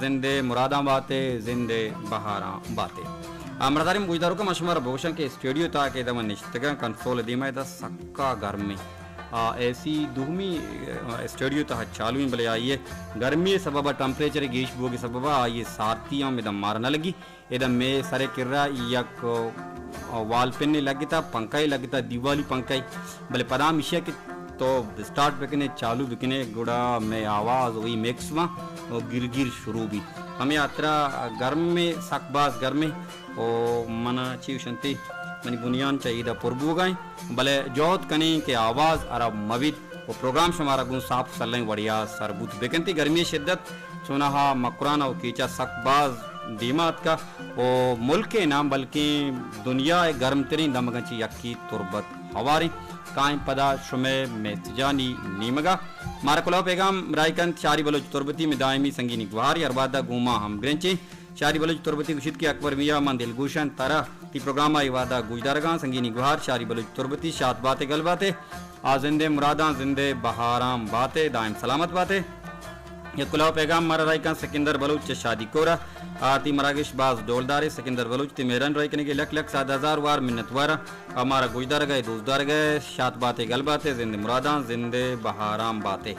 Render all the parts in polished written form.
زندے مراداں باتیں زندے بہاراں باتیں مراداریم گوجداروں کا مشمار بوشن کے اسٹوڈیو تا کہ دم نشتگا کنسول دیما دا سکا گرمی ایسی دومی اسٹوڈیو تا چالویں بلے آئیے گرمی سببا ٹمپریچر گیش بو کے سببا آئیے سارتیاں میں دم مارنا لگی ادم میں سرے کر رہا یک وال پننے لگی تھا پنکھائی لگی تھا دیوالی پنکھائی بلے پدام اشیاء کی تو سٹارٹ بکنے چالو بکنے گڑا میں آواز ہوئی میکس ماں گر گر شروع بھی ہمیں اترا گرم میں سک باز گرمی او منا چیو شنتی منی بنیان چاہیے دا پربو گائیں بلے جوت کنی کہ آواز عرب موید وہ پروگرام شمارا گون صاف سلیں وڑیا سربوت بکنتی گرمی شدت چونہا مقرانہ و کیچا سک باز دیمات کا وہ ملک نام بلکہ دنیا گرم ترین دمگنچی یکی تربت ہواری کائیں پدا شمع میں تجانی نیمگا مارا کلاو پیغام رائکن شاری بلوچ تربتی میں دائمی سنگینی گواری اربادہ گوما ہم گرنچی شاری بلوچ تربتی گشت کے اکبر میاں من دل گوشن تارا تی پروگرام آئی وعدہ گوجدارگاں سنگینی گوہار شاری بلوچ تربتی شاد باتیں گل باتیں زندے مراداں زندے بہارام باتیں دائم سلامت باتیں یہ کلاو پیغام مارا رائکن سکندر بلوچ شادی کورا تی مراگش باز ڈولدارے سکندر بلوچ تی میرن رائکنے کے لک لک 7,000 وار منت وارا ہمارا گوجدار گئے دوزدار گئے شاد باتیں گل باتیں زندے مراداں زندے بہارام باتیں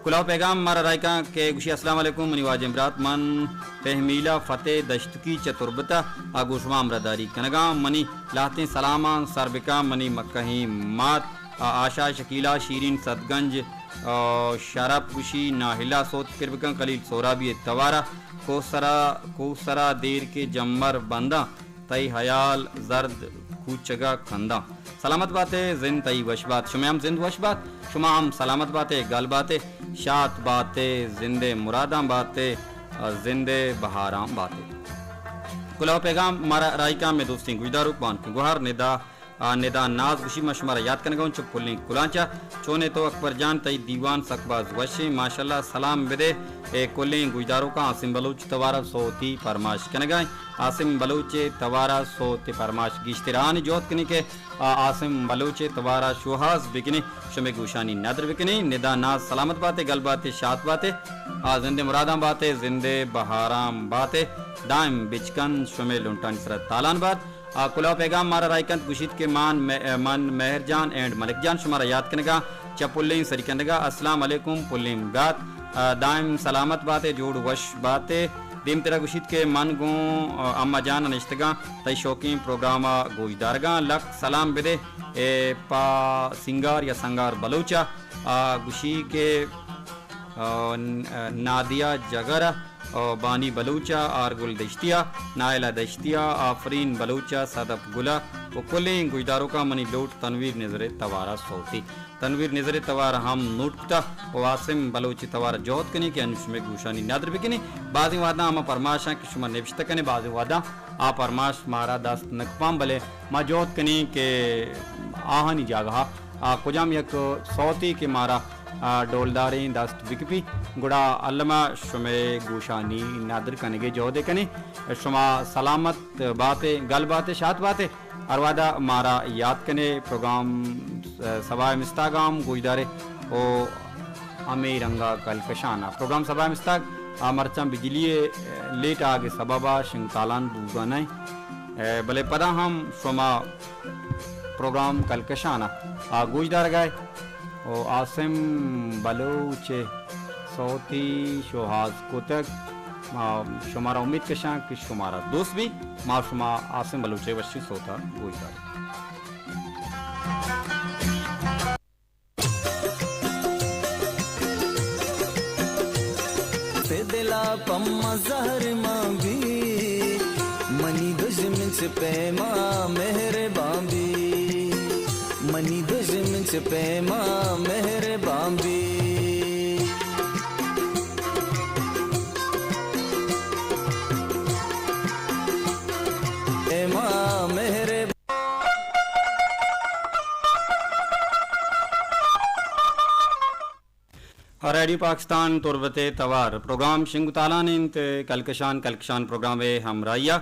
کلاو پیغام مارا رائکا کے گوشی السلام علیکم منی واجم برات من تحمیلہ فتح دشتکی چتربتا آگوشما امرداری کنگام منی لاہتیں سلامان سربکا منی مکہی مات آشا شکیلہ شیرین صدگنج شراب گوشی ناہلا سوت کربکن قلیل سورابی توارا کوسرا دیر کے جمر بندہ تئی حیال زرد کوچگا کھندہ سلامت باتیں زند تئی وش بات شمام زند وش بات شمام سلامت باتیں گل باتیں شات باتیں زندے مراداں باتیں زندے بہاراں باتیں کلاو پیغام مارا رائکا میں دوستی گوجدار اکبان کی گوہار ندا ناز گوشی مشمارا یاد کنگاؤں چپ پلنی کلانچا چونے تو اکبر جان تئی دیوان سکباز وشی ماشاءاللہ سلام بدے کلیں گوجداروں کا عاصم بلوچ توارا سوتی پرماش کنگائیں عاصم بلوچ توارا سوتی پرماش گیشتران جوت کنی کے عاصم بلوچ توارا شوہاز بکنے شمع گوشانی نادر بکنے ندا ناز سلامت باتیں گل باتیں شات باتیں زندے مراداں باتیں زندے بہارام باتیں دائم بچکن شمع لنٹان سرت تالان بات کلاو پیغام مارا رائکن گوشید کے من مہر جان اینڈ ملک جان شمارا یاد کنگا چپلیں سریکندگا السلام علیکم پلیم گات دائم سلامت باتیں جوڑ وش باتیں دیم تیرا گوشید کے من گوں اما جان نشتگاں تئی شوقین پروگراما گوجدارگاں لک سلام بدے پا سنگار یا سنگار بلوچا گوشی کے نادیہ جگرہ بانی بلوچا آرگل دشتیا نائلہ دشتیا آفرین بلوچا صدف گلا و کلیں گوجداروں کا منی لوٹ تنویر نظر توارا سوتی تنویر نظر توار ہم نوٹ کتا و عاصم بلوچی توار جوت کنی کہ انوش میں گوشانی نادر بکنی بعضی وعدہ ہم پرماشاں کی شما نوشتہ کنی بعضی وعدہ پرماش مارا دست نکپام بلے ما جوت کنی کہ آہانی جاگہا کجام یک صوتی کے مارا ڈولداریں دست بکپی گڑا علمہ شمع گوشانی نادر کنگے جودے کنے شما سلامت باتیں گل باتیں شات باتیں اروادہ مارا یاد کنے پروگرام سبائے مستاگام گوجدارے او ہمیں رنگا کلکشانہ پروگرام سبائے مستاگ مرچاں بجلیے لیٹ آگے سببا شنگتالان بوگا نہیں بلے پدا ہم شما پروگرام کلکشانہ گوجدار گئے او عاصم بلوچ صوتی شوہاز کتک شمارا امید کشاں کہ شمارا دوست بھی ما شما عاصم بلوچ وشی سوتا گوجدار دلا پم زہر ماں بھی منی دشمن سے پیما مہربان بھی منی دشمن سے پیما مہربان بھی پیما مہربان ریڈیو پاکستان تربت توار پروگرام شنگ تالان انت کلکشان پروگرام ہمراہیا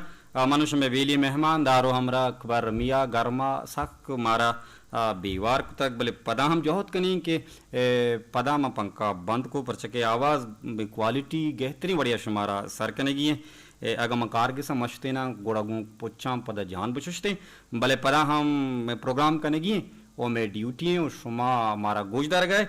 منوش میں ویلی مہمان دارو ہمرا اکبر میاں گرما سک مارا بیوار کو تک بلے پدا ہم جوہت کنیں کہ پدا ما پنکا بند کو پرچکے آواز بے کوالٹی گہتری بڑیا شمارا سر کنے گی ہیں اگا مکار کے سا مشتے نا گوڑا گوں پوچھاں پدا جان بچشتے بلے پدا ہم پروگرام کنے گی ہیں وہ میں ڈیوٹی ہیں شما مارا گوشدار گئے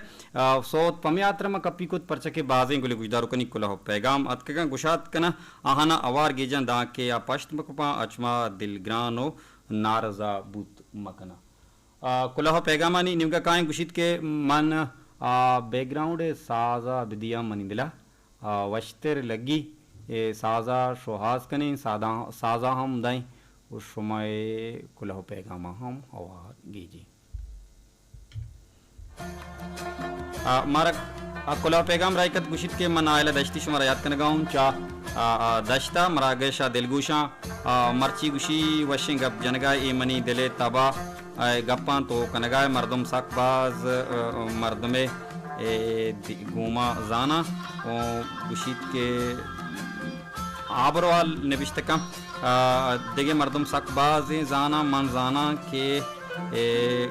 سوت پمیاتر ما کپی کت پرچکے بازیں گلے گوشدارو کنی کلہو پیغام اتکگا گوشات کنا آہانا اوار گیجان دا کے یا پشت مکپا اچما دلگرانو نارضا بوت مکنا کلہو پیغامانی نیمگا کائیں گوشید کے من بیک گراؤنڈ سازا بدیا منی دلا وشتر لگی سازا شوہاز کنیں سازا ہم دائیں شمائے کلہو پیغامہ ہم اوار گیجی مارا کلہو پیغام رائکت گوشید کے من آئلہ دشتی شمارا یاد کنگاؤں چا دشتا مراگشا دلگوشاں مرچی گوشی وشیں گپ جنگا ای منی دلے تبا گپاں تو کنگائے مردم سک باز مردمے گوما زانا گوشید کے آبروال نبشتکم دیگے مردم سک باز زانا من زانا کے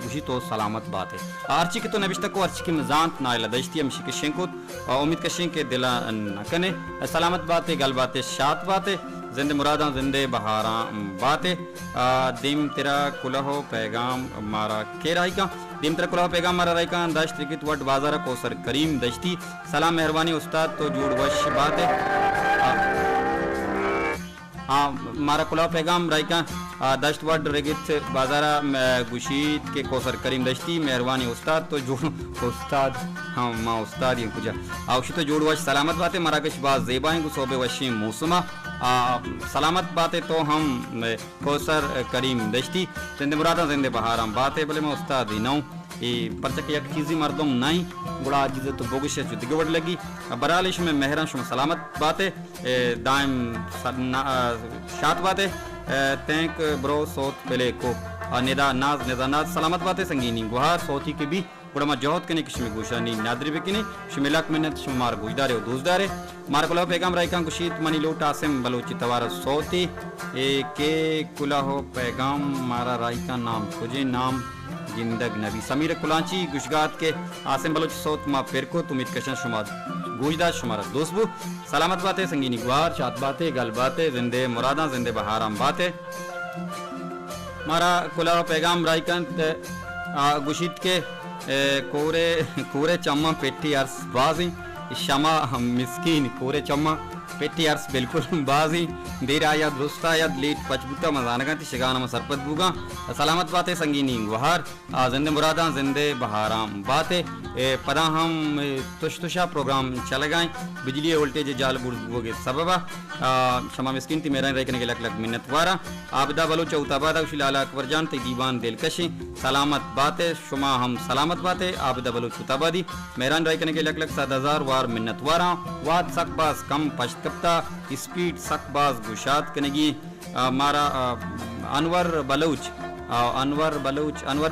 گوشی تو سلامت بات ہے آرچی کے تو نبشتکو ارچی کی مزانت نائلہ دشتی ہمشی کشیں کت امید کشیں کے دلہ نکنے سلامت بات ہے گل بات ہے شات بات ہے زندے مراداں زندے بہاراں بات ہے دیم تیرا کلہو پیغام مارا کے رائی کا دیم تیرا کلہو پیغام مارا رائی کا داشت رکت وٹ بازارہ کوسر کریم دشتی سلام مہربانی استاد تو جوڑ وش بات ہے مارا کلہو پیغام رائی کا دشت وڈ رگت بازارہ گوشید کے کوسر کریم دشتی مہربانی استاد تو جوڑ استاد ہاں ماں استاد یہ کجا آوشی تو جوڑ وش سلامت باتیں مراکش باز زیبائیں گو صوبے وشی موسمہ سلامت باتیں تو ہم کوسر کریم دشتی زندے مرادہ زندے بہارم باتیں بلے میں استاد ہی ناؤں پرچک یک چیزی مردم نائیں گوڑا آجیز تو بوگش ہے جو دیگے وڈ لگی برالش میں مہران شما سلامت باتیں دائم شات باتیں تینک برو سوت پلے کو ندا ناز نزانات سلامت باتیں سنگینی گوہار سوتی کے بھی بڑا ما جوہت کنے کشمی گوشانی نادری بکنے شمیلک منت شمار گوشدارے و دوزدارے مارا کلہو پیغام رائی کان گوشید منی لوٹ آسم بلوچی توار سوتی کے کلہو پیغام مارا رائی کان نام کجے نام گندگ نبی سمیر کلانچی گوشگات کے آسم بلوچ سوت ما پرکو تمید کشن شمار گوشدار شمارا دوست بو سلامت باتیں سنگینی گوار شاد باتیں گل باتیں زندے مراداں زندے بہارام باتیں مارا کلہو پیغام رائی کان گوشید کے کورے چمہ پیٹی عرص بازیں شمع مسکین کورے چمہ پیٹی عرص بالکل بازیں دیر آیاد درست آیاد لیٹ پچبوتا مزانگاں تی شگانا ما سرپت بوگاں سلامت باتیں سنگینی گوہار زندے مراداں زندے بہارام باتیں پدا ہم تشتشا پروگرام چل گائیں بجلی وولٹیج جال بوگے سببا شمع مسکین تی میران ریکنے کے لک لک منت وارا آبدہ بلوچ اوتابادہ وشی لالا اکبر جان تی دیوان دل کشیں سلامت باتیں شما ہم سلامت باتیں آبدہ بلوچ اوتابادی میران ریکنے کے لک لک 7,000 وار منت وارا واد سک باز کم پشت کپتا اسپیڈ سک باز گوشات کنگی مارا انور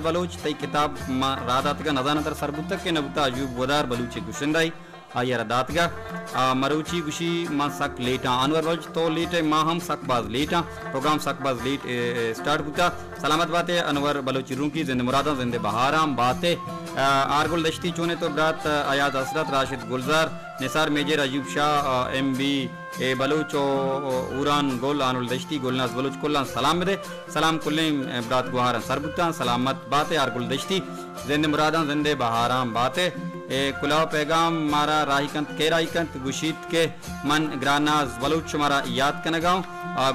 بلوچ تی کتاب راداتگا نظانتر سربتک کے نبتا عجوب ودار بلوچ گوشندائی آیا رداتگا مروچی گوشی ما سک لیٹا انور بلوچ تو لیٹے ما ہم سک باز لیٹا پروگرام سک باز لیٹ سٹارٹ ہوتا سلامت باتیں انور بلوچی رون کی زندے مراداں زندے بہارام باتیں آرگل دشتی چونے تو برات آیاد حسرت راشد گلزار نثار میجر ایوب شاہ ایم بی بلوچ اوران گول آنول دشتی گولناز بلوچ کلان سلام دے سلام کلیں برات گوہاران سربتان سلامت باتیں آرگل دشتی زندے مراداں زندے بہارام باتیں کلہو پیغام مارا راہی کنت کے راہی کنت گوشید کے من گراناز بلوچ مارا یاد کنگاؤں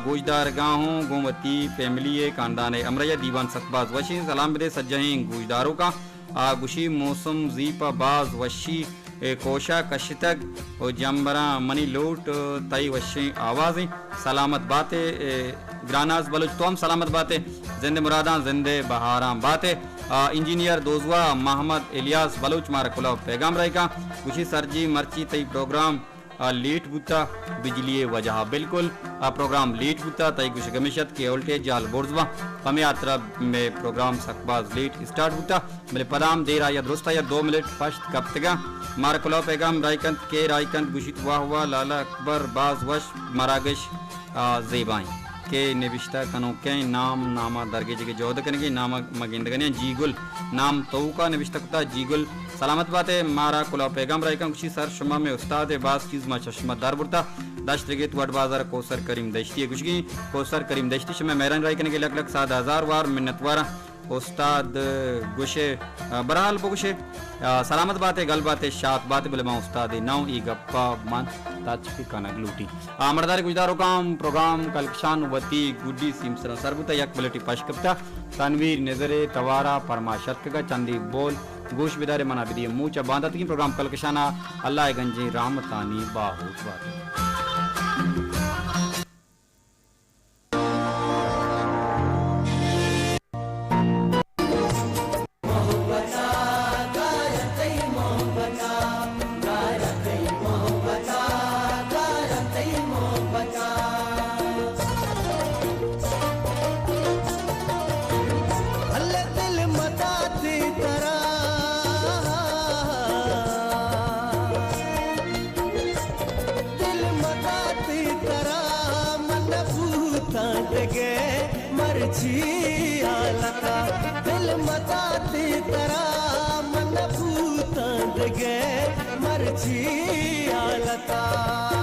گوشدار گاہوں گومتی فیملی خاندان امریہ دیوان سکباز وشی سلام دے سجہیں گوشداروں کا گوشی موسم زیپا باز وشی کوشا کشتگ و جمبراں منی لوٹ تائی وشی آوازیں سلامت باتیں گراناز بلوچ تو ہم سلامت باتیں زندے مراداں زندے بہاراں باتیں انجینئر دوزوا محمد الیاس بلوچ مارا کلہو پیغام رائے کا کچھ سرجی مرچی تی پروگرام لیٹ بوتا بجلی وجہ بالکل پروگرام لیٹ بوتا تائی کچھ گمیشت کے اولٹے جال بورزوا ہمیں آترہ میں پروگرام سکباز لیٹ اسٹارٹ بوتا ملے پدام دیر آیا درست آیا 2 منٹ پشت کپتگا مارا کلہو پیغام رائے کند کے رائے کند گوشت واہ واہ لالا اکبر باز وش مراگش زیبائیں کے نوشتہ کنو کے نام نامہ درگے جگہ جوہد کرنے کی نام مگندگنی جی گل نام تو کا نوشتہ کتا جی گل سلامت بات ہے مارا کلا پیغام رائی کا کچھ سر شما میں استاد باز چیز ما چشمہ دار برتا داشت رگے تو بازار کوسر کریم دشتی ہے کچھ کوسر کریم دشتی شما میران رائی کرنے کے لگ لگ 7,000 وار منت وارا استاد گوشے برحال بگوشے سلامت بات ہے گل بات ہے شاد بات ہے بلے ماں استاد نو ای گپا من تاچ پی کانا گلوٹی مردار گجدارو کام پروگرام کلکشان وتی گوڈی سیم سر سربتا یک بلٹی پشکپتا تنویر نظر توارا پرما شتک کا چندی بول گوش بدارے منا بدی موچا باندھا تکی پروگرام کلکشانا اللہ گنجی رحمتانی باہوت واتی دل متاتی ترا من بھوتاں دگے مرچی آلتا